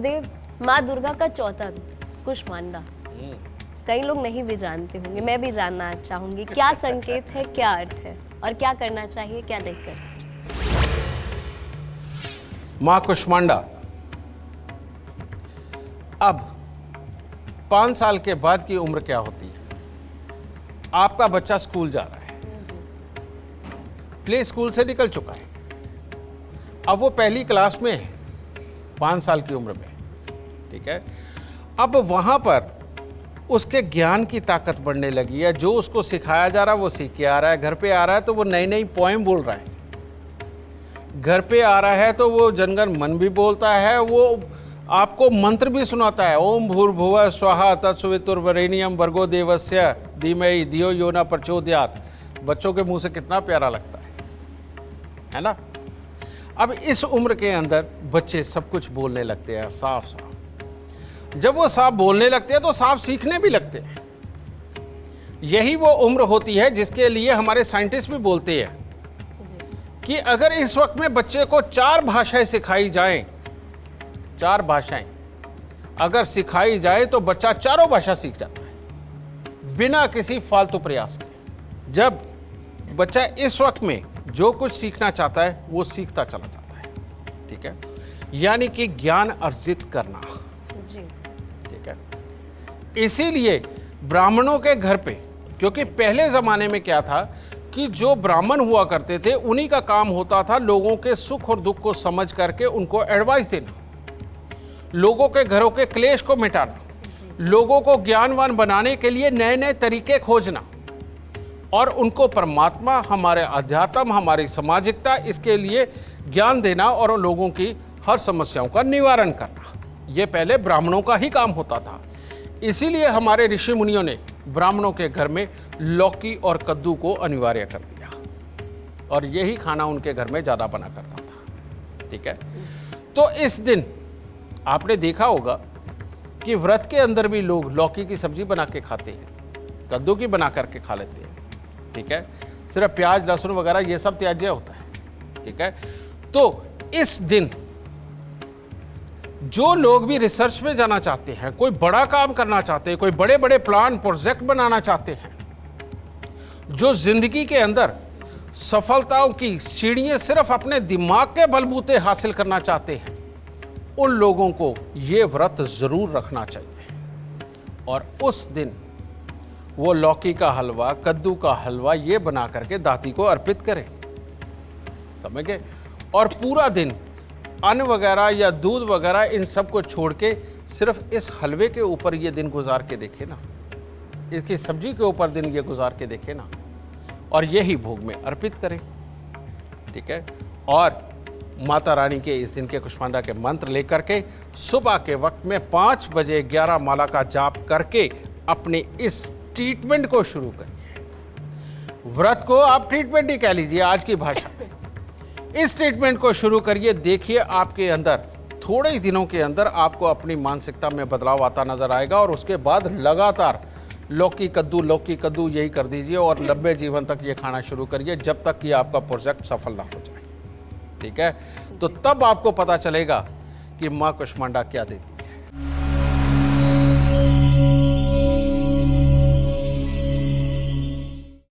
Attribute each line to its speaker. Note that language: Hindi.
Speaker 1: महादेव, माँ दुर्गा का चौथा कुष्मांडा, कई लोग नहीं भी जानते होंगे, मैं भी जानना चाहूंगी क्या संकेत है, क्या अर्थ है और क्या करना चाहिए, क्या नहीं करना चाहिए।
Speaker 2: माँ कुष्मांडा अब 5 साल के बाद की उम्र क्या होती है? आपका बच्चा स्कूल जा रहा है, प्ले स्कूल से निकल चुका है, अब वो पहली क्लास में है 5 साल की उम्र में, ठीक है। अब वहाँ पर उसके ज्ञान की ताकत बढ़ने लगी है, जो उसको सिखाया जा रहा है वो सीख के आ रहा है। घर पे आ रहा है तो वो नई नई पोएम बोल रहा है, घर पे आ रहा है तो वो जनगण मन भी बोलता है, वो आपको मंत्र भी सुनाता है, ओम भूर्भुवः स्वः तत्सवितुर्वरेण्यं भर्गो देवस्य धीमहि धियो यो न प्रचोदयात्। बच्चों के मुंह से कितना प्यारा लगता है ना। अब इस उम्र के अंदर बच्चे सब कुछ बोलने लगते हैं साफ साफ। जब वो साफ बोलने लगते हैं तो साफ सीखने भी लगते हैं। यही वो उम्र होती है जिसके लिए हमारे साइंटिस्ट भी बोलते हैं कि अगर इस वक्त में बच्चे को 4 भाषाएं सिखाई जाएं, 4 भाषाएं अगर सिखाई जाए तो बच्चा चारों भाषा सीख जाता है बिना किसी फालतू प्रयास के। जब बच्चा इस वक्त में जो कुछ सीखना चाहता है वो सीखता चला जाता है, ठीक है। यानी कि ज्ञान अर्जित करना, ठीक है। इसीलिए ब्राह्मणों के घर पे, क्योंकि पहले जमाने में क्या था कि जो ब्राह्मण हुआ करते थे उन्हीं का काम होता था लोगों के सुख और दुख को समझ करके उनको एडवाइस देना, लोगों के घरों के क्लेश को मिटाना, लोगों को ज्ञानवान बनाने के लिए नए नए तरीके खोजना और उनको परमात्मा, हमारे अध्यात्म, हमारी सामाजिकता, इसके लिए ज्ञान देना और लोगों की हर समस्याओं का निवारण करना। ये पहले ब्राह्मणों का ही काम होता था। इसीलिए हमारे ऋषि मुनियों ने ब्राह्मणों के घर में लौकी और कद्दू को अनिवार्य कर दिया और यही खाना उनके घर में ज़्यादा बना करता था, ठीक है। तो इस दिन आपने देखा होगा कि व्रत के अंदर भी लोग लौकी की सब्जी बना के खाते हैं, कद्दू की बना करके खा लेते हैं, ठीक है। सिर्फ प्याज लहसुन वगैरह ये सब त्याज्य होता है, ठीक है। तो इस दिन जो लोग भी रिसर्च में जाना चाहते हैं, कोई बड़ा काम करना चाहते हैं, कोई बड़े बड़े प्लान प्रोजेक्ट बनाना चाहते हैं, जो जिंदगी के अंदर सफलताओं की सीढ़ियां सिर्फ अपने दिमाग के बलबूते हासिल करना चाहते हैं, उन लोगों को ये व्रत जरूर रखना चाहिए। और उस दिन वो लौकी का हलवा, कद्दू का हलवा ये बना करके दाती को अर्पित करें, समझ गए। और पूरा दिन अन्न वगैरह या दूध वगैरह इन सब को छोड़ के सिर्फ इस हलवे के ऊपर ये दिन गुजार के देखे ना, इसकी सब्जी के ऊपर दिन ये गुजार के देखे ना, और यही भोग में अर्पित करें, ठीक है। और माता रानी के इस दिन के कुष्मांडा के मंत्र लेकर के सुबह के वक्त में 5 बजे 11 माला का जाप करके अपने इस ट्रीटमेंट को शुरू करिए। व्रत को आप ट्रीटमेंट ही कह लीजिए आज की भाषा में। इस ट्रीटमेंट को शुरू करिए, देखिए आपके अंदर थोड़े ही दिनों के अंदर आपको अपनी मानसिकता में बदलाव आता नजर आएगा। और उसके बाद लगातार लौकी कद्दू यही कर दीजिए और लंबे जीवन तक ये खाना शुरू करिए, जब तक कि आपका प्रोजेक्ट सफल ना हो जाए, ठीक है। तो तब आपको पता चलेगा कि माँ कुष्मांडा क्या देती है।